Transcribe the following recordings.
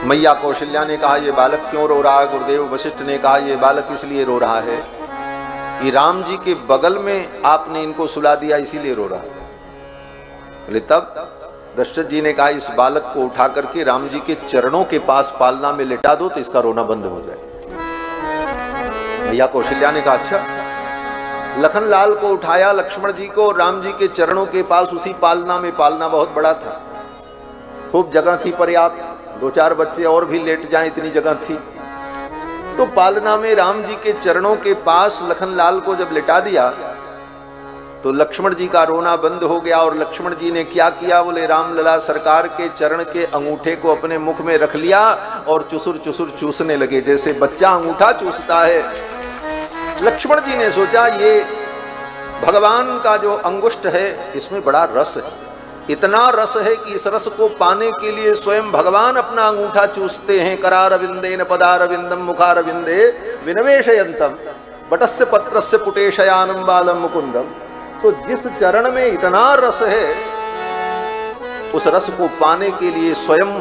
मैया कौशल्या ने कहा ये बालक क्यों रो रहा है? गुरुदेव वशिष्ठ ने कहा ये बालक इसलिए रो रहा है कि राम जी के बगल में आपने इनको सुला दिया, इसीलिए रो रहा है। बोले तब दशरथ जी ने कहा इस बालक को उठा करके राम जी के चरणों के पास पालना में लिटा दो तो इसका रोना बंद हो जाए। मैया कौशल्या ने कहा अच्छा। लखन लाल को उठाया, लक्ष्मण जी को राम जी के चरणों के पास उसी पालना में, पालना बहुत बड़ा था, खूब जगह थी पर्याप्त, 2-4 बच्चे और भी लेट जाएं इतनी जगह थी। तो पालना में राम जी के चरणों के पास लखन लाल को जब लिटा दिया तो लक्ष्मण जी का रोना बंद हो गया। और लक्ष्मण जी ने क्या किया? बोले रामलला सरकार के चरण के अंगूठे को अपने मुख में रख लिया और चुसुर चुसुर चूसने लगे, जैसे बच्चा अंगूठा चूसता है। लक्ष्मण जी ने सोचा ये भगवान का जो अंगुष्ठ है इसमें बड़ा रस है, इतना रस है कि इस रस को पाने के लिए स्वयं भगवान अपना अंगूठा चूसते हैं। करारविंदेन पदारविंदम मुखारविंदे विनवेशयंतम बटस्य पत्रस्य पुटेशयानम बालम मुकुंदम। तो जिस चरण में इतना रस है उस रस को पाने के लिए स्वयं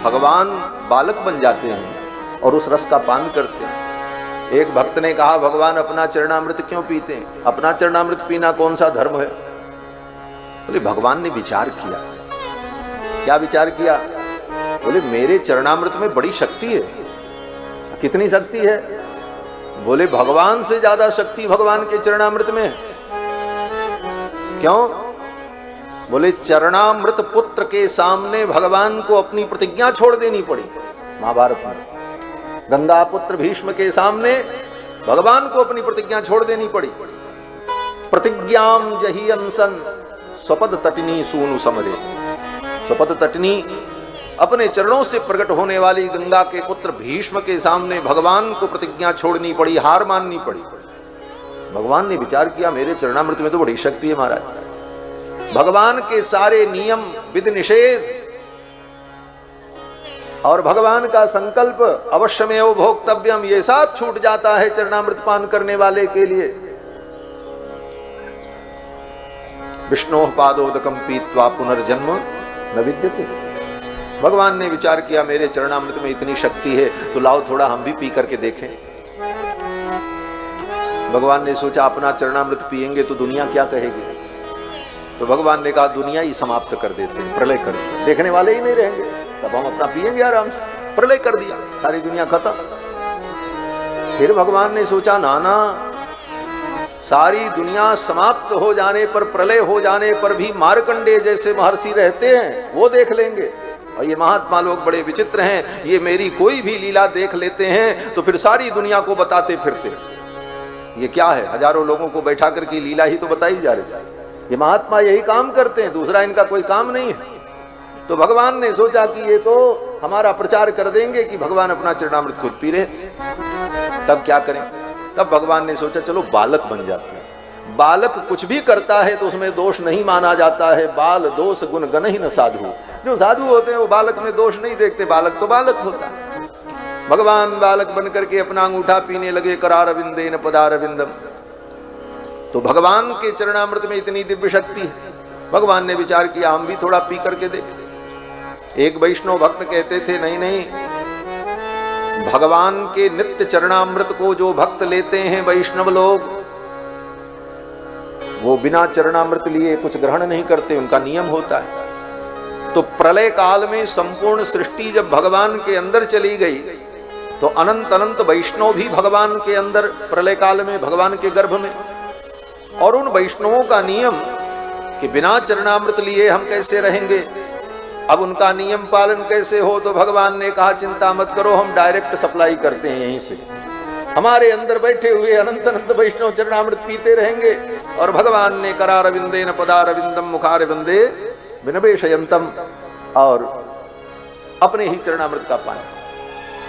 भगवान बालक बन जाते हैं और उस रस का पान करते हैं। एक भक्त ने कहा भगवान अपना चरणामृत क्यों पीते हैं? अपना चरणामृत पीना कौन सा धर्म है? बोले भगवान ने विचार किया। क्या विचार किया? बोले मेरे चरणामृत में बड़ी शक्ति है। कितनी शक्ति है? बोले भगवान से ज्यादा शक्ति भगवान के चरणामृत में। क्यों? बोले चरणामृत पुत्र के सामने भगवान को अपनी प्रतिज्ञा छोड़ देनी पड़ी। महाभारत में गंगा पुत्र भीष्म के सामने भगवान को अपनी प्रतिज्ञा छोड़ देनी पड़ी। प्रतिज्ञाम जही अंसन स्वपद तटिनी सूनु समरे। स्वपद तटिनी अपने चरणों से प्रकट होने वाली गंगा के पुत्र भीष्म के सामने भगवान को प्रतिज्ञा छोड़नी पड़ी, हार माननी पड़ी। भगवान ने विचार किया मेरे चरणामृत में तो बड़ी शक्ति है महाराज। भगवान के सारे नियम विधि निषेध और भगवान का संकल्प अवश्यमेव भोक्तव्यम, ये सब छूट जाता है चरणामृत पान करने वाले के लिए। विष्णोः पादोदकम पीत्वा पुनर्जन्म न विद्यते। भगवान ने विचार किया मेरे चरणामृत में इतनी शक्ति है तो लाओ थोड़ा हम भी पी करके देखें। भगवान ने सोचा अपना चरणामृत पिएंगे तो दुनिया क्या कहेगी? तो भगवान ने कहा दुनिया ही समाप्त कर देते हैं, प्रलय कर देते, देखने वाले ही नहीं रहेंगे, तब हम अपना पिएंगे आराम से। प्रलय कर दिया, सारी दुनिया खत्म। फिर भगवान ने सोचा नाना सारी दुनिया समाप्त हो जाने पर, प्रलय हो जाने पर भी मार्कंडेय जैसे महर्षि रहते हैं वो देख लेंगे। और ये महात्मा लोग बड़े विचित्र हैं, ये मेरी कोई भी लीला देख लेते हैं तो फिर सारी दुनिया को बताते फिरते। ये क्या है? हजारों लोगों को बैठा करके लीला ही तो बताई जा रही है। ये महात्मा यही काम करते हैं, दूसरा इनका कोई काम नहीं है। तो भगवान ने सोचा कि ये तो हमारा प्रचार कर देंगे कि भगवान अपना चरणामृत खुद पी रहे। तब क्या करें? तब भगवान ने सोचा चलो बालक बन जाते हैं। बालक कुछ भी करता है तो उसमें दोष नहीं माना जाता है। बाल दोष गुण गण ही न साधु। जो साधु होते हैं वो बालक में दोष नहीं देखते, बालक तो बालक होता है। भगवान बालक बन करके अपना अंगूठा पीने लगे। करारविंदेन पदारविंदम। तो भगवान के चरणामृत में इतनी दिव्य शक्ति है। भगवान ने विचार किया हम भी थोड़ा पी करके देखते। एक वैष्णव भक्त कहते थे नहीं नहीं, भगवान के नित्य चरणामृत को जो भक्त लेते हैं वैष्णव लोग, वो बिना चरणामृत लिए कुछ ग्रहण नहीं करते, उनका नियम होता है। तो प्रलय काल में संपूर्ण सृष्टि जब भगवान के अंदर चली गई तो अनंत अनंत वैष्णव भी भगवान के अंदर प्रलय काल में भगवान के गर्भ में। और उन वैष्णवों का नियम कि बिना चरणामृत लिए हम कैसे रहेंगे, अब उनका नियम पालन कैसे हो? तो भगवान ने कहा चिंता मत करो, हम डायरेक्ट सप्लाई करते हैं यहीं से। हमारे अंदर बैठे हुए अनंत अनंत वैष्णव चरणामृत पीते रहेंगे। और भगवान ने करारविंदेन पदारविंदम मुखारविंदे विनवेशयंतम, और अपने ही चरणामृत का पान।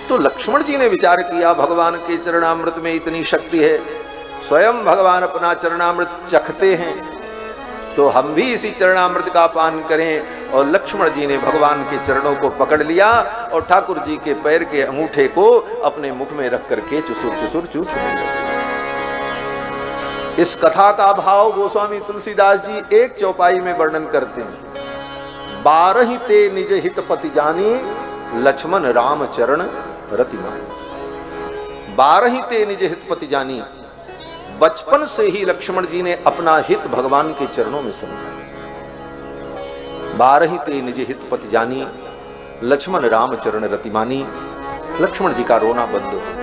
तो लक्ष्मण जी ने विचार किया भगवान के चरणामृत में इतनी शक्ति है, स्वयं भगवान अपना चरणामृत चखते हैं, तो हम भी इसी चरणामृत का पान करें। और लक्ष्मण जी ने भगवान के चरणों को पकड़ लिया और ठाकुर जी के पैर के अंगूठे को अपने मुख में रख करके चुसुर चुसुर चूसने लगे। इस कथा का भाव गोस्वामी तुलसीदास जी एक चौपाई में वर्णन करते हैं। 12 ते निज हित पति जानी, लक्ष्मण राम चरण रतिमान। 12 ही ते निज हित पति जानी। बचपन से ही लक्ष्मण जी ने अपना हित भगवान के चरणों में समझा। 12 ही ते निज हित पति जानी, लक्ष्मण राम चरण रतिमानी। लक्ष्मण जी का रोना बंद हो गया।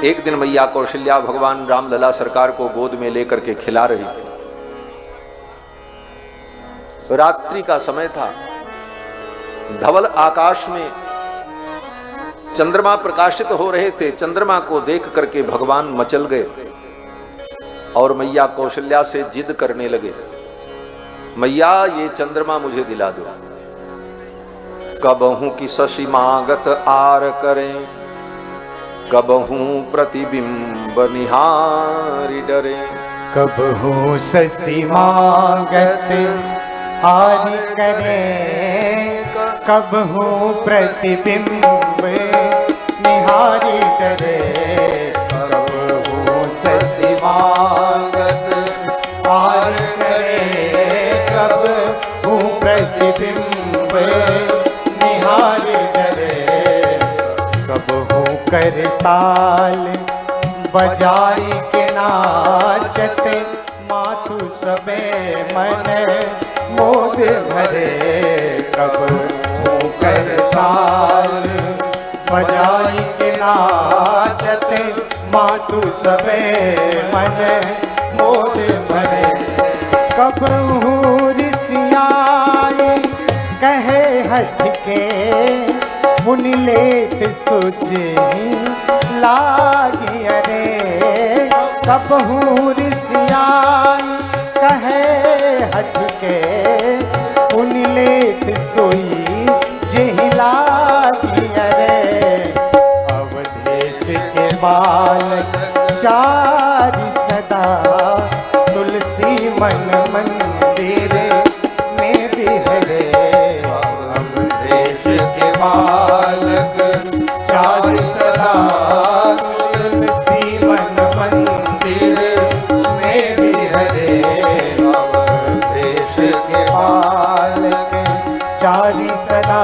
एक दिन मैया कौशल्या भगवान राम लला सरकार को गोद में लेकर के खिला रही थी। रात्रि का समय था। धवल आकाश में चंद्रमा प्रकाशित हो रहे थे। चंद्रमा को देख करके भगवान मचल गए और मैया कौशल्या से जिद करने लगे, मैया ये चंद्रमा मुझे दिला दो। कबहू की शशि मागत आर करें, कबहू प्रतिबिंब निहारी डरे। कबहू शशि मागत आर करें, कबहू प्रतिबिंब निहारी डरे। कबहू शशि मागत आर करें, कबहू प्रतिबिंब निहारी डरे। कबहू करताल बजाई के नाचत, मातु सबे मन मोद भरे। कबहू करताल बजाई के नाचत, मातु सबे मन मोद भरे। कबहू ऋषियाई कहे हट के, मुनि लेत सुझी लागी अरे। कबहू ऋषियाई कहे हट के, मुनि लेत सोई जेहि लागी अरे। अवधेश के बालक चारि सदा, तुलसी मन मंदिर में बिहरे। अवधेश के बालक चारि सदा, तुलसी मन मंदिर में बिहरे। अवधेश के बालक चारि सदा,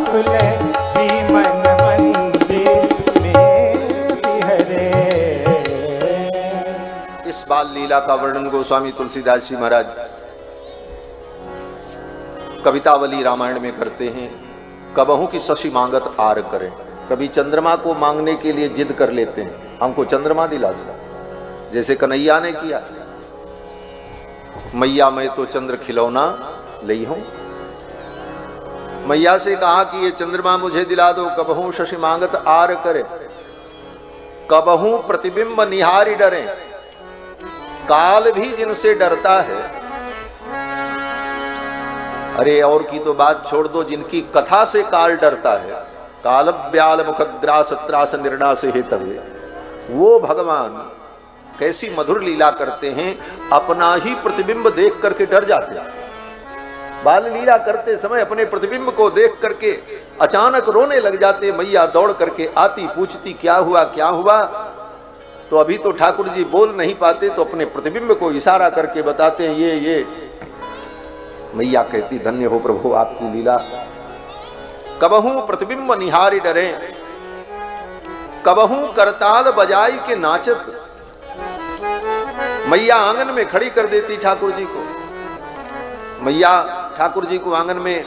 तुलसी मन मंदिर में बिहरे। इस बाल लीला का वर्णन गोस्वामी तुलसीदास जी महाराज कवितावली रामायण में करते हैं। कबहू की शशि मांगत आर करें, कभी चंद्रमा को मांगने के लिए जिद कर लेते हैं, हमको चंद्रमा दिला दो, जैसे कन्हैया ने किया। मैया मैं तो चंद्र खिलौना लई हूं। मैया से कहा कि ये चंद्रमा मुझे दिला दो। कबहू शशि मांगत आर करे, कबहू प्रतिबिंब निहारी डरे। काल भी जिनसे डरता है, अरे और की तो बात छोड़ दो, जिनकी कथा से काल डरता है, काल ब्याल मुखग्रास त्रास निर्णास हेतव्य, वो भगवान कैसी मधुर लीला करते हैं, अपना ही प्रतिबिंब देख करके डर जाते हैं। बाल लीला करते समय अपने प्रतिबिंब को देख करके अचानक रोने लग जाते। मैया दौड़ करके आती, पूछती क्या हुआ क्या हुआ। तो अभी तो ठाकुर जी बोल नहीं पाते, तो अपने प्रतिबिंब को इशारा करके बताते हैं ये। मैया कहती धन्य हो प्रभु आपकी लीला। कबहू प्रतिबिंब निहारी डरे, कबहू करताल बजाई के नाचत। मैया आंगन में खड़ी कर देती ठाकुर जी को। मैया ठाकुर जी को आंगन में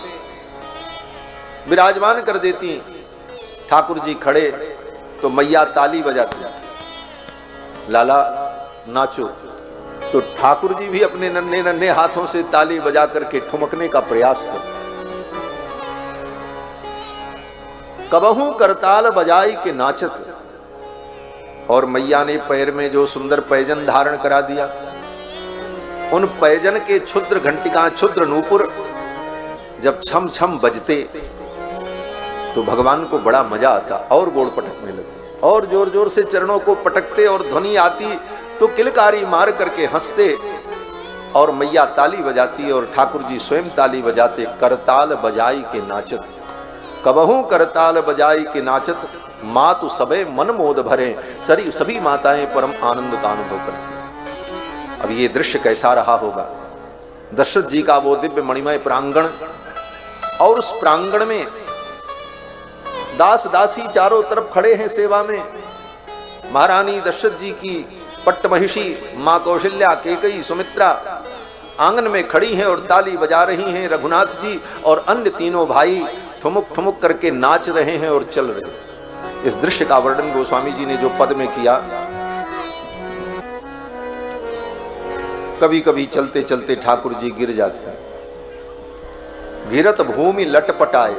विराजमान कर देती। ठाकुर जी खड़े तो मैया ताली बजाती, लाला नाचो। तो ठाकुर जी भी अपने नन्हे नन्हे हाथों से ताली बजा करके ठुमकने का प्रयास करते। कबहू करताल बजाई के नाचत। और मैया ने पैर में जो सुंदर पैजन धारण करा दिया, उन पैजन के क्षुद्र घंटिका क्षुद्र नूपुर जब छम छम बजते तो भगवान को बड़ा मजा आता और गोड़ पटकने लगे और जोर जोर से चरणों को पटकते और ध्वनि आती तो किलकारी मार करके हंसते और मैया ताली बजाती और ठाकुर जी स्वयं ताली बजाते। करताल बजाई के नाचत, कबहू करताल बजाई के नाचत, मातु सबे मन मोद भरे। सभी माताएं परम आनंद का अनुभव करती। अब ये दृश्य कैसा रहा होगा, दशरथ जी का वो दिव्य मणिमय प्रांगण और उस प्रांगण में दास दासी चारों तरफ खड़े हैं सेवा में। महारानी दशरथ जी की पट्टमहिषी मां कौशल्या, केकई, सुमित्रा आंगन में खड़ी हैं और ताली बजा रही हैं। रघुनाथ जी और अन्य तीनों भाई ठुमुक ठुमुक करके नाच रहे हैं और चल रहे हैं। इस दृश्य का वर्णन गोस्वामी जी ने जो पद में किया, कभी कभी चलते चलते ठाकुर जी गिर जाते हैं। गिरत भूमि लटपटाए,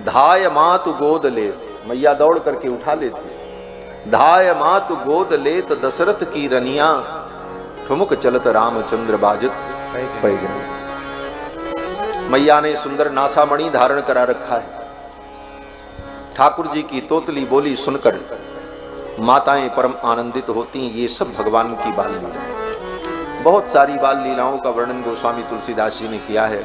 धाय मातु गोद ले, मैया दौड़ करके उठा लेती। धाय मातु गोद लेत दशरथ की रनिया, ठुमुक चलत रामचंद्र बाजत पैजनिया। मैया ने सुंदर नासामणि धारण करा रखा है। ठाकुर जी की तोतली बोली सुनकर माताएं परम आनंदित होती। ये सब भगवान की बाल लीला। बहुत सारी बाल लीलाओं का वर्णन गोस्वामी तुलसीदास जी ने किया है।